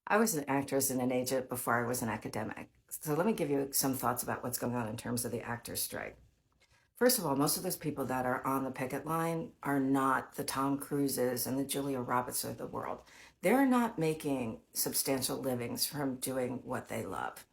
I was an actress and an agent before I was an academic. So let me give you some thoughts about what's going on in terms of the actors' strike. First of all, most of those people that are on the picket line are not the Tom Cruises and the Julia Roberts of the world. They're not making substantial livings from doing what they love.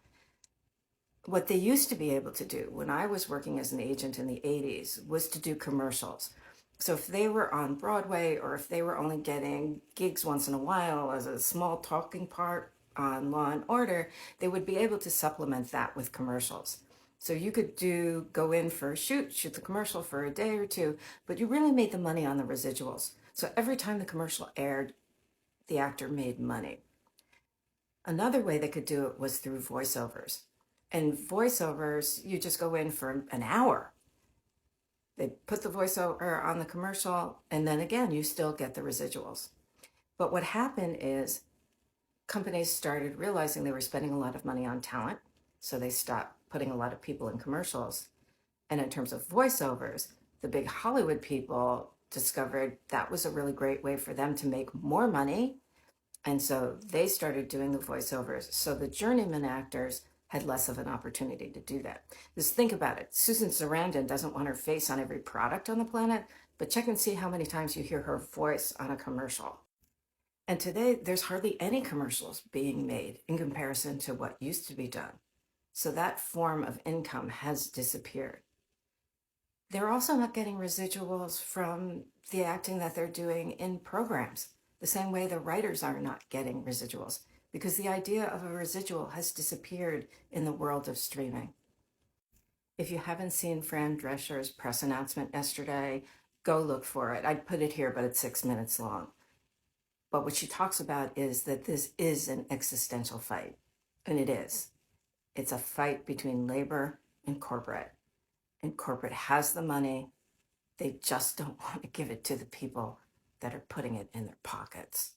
What they used to be able to do when I was working as an agent in the 80s was to do commercials. So if they were on Broadway or if they were only getting gigs once in a while as a small talking part on Law and Order, they would be able to supplement that with commercials. So you could go in for a shoot the commercial for a day or two, but you really made the money on the residuals. So every time the commercial aired, the actor made money. Another way they could do it was through voiceovers. And voiceovers, you just go in for an hour. They put the voiceover on the commercial, and then again, you still get the residuals. But what happened is companies started realizing they were spending a lot of money on talent. So they stopped putting a lot of people in commercials. And in terms of voiceovers, the big Hollywood people discovered that was a really great way for them to make more money, and so they started doing the voiceovers. So the journeyman actors had less of an opportunity to do that. Just think about it. Susan Sarandon doesn't want her face on every product on the planet, but check and see how many times you hear her voice on a commercial. And today, there's hardly any commercials being made in comparison to what used to be done. So that form of income has disappeared. They're also not getting residuals from the acting that they're doing in programs, the same way the writers are not getting residuals, because the idea of a residual has disappeared in the world of streaming. If you haven't seen Fran Drescher's press announcement yesterday, go look for it. I'd put it here, but it's 6 minutes long. But what she talks about is that this is an existential fight, and it is. It's a fight between labor and corporate. And corporate has the money. They just don't want to give it to the people that are putting it in their pockets.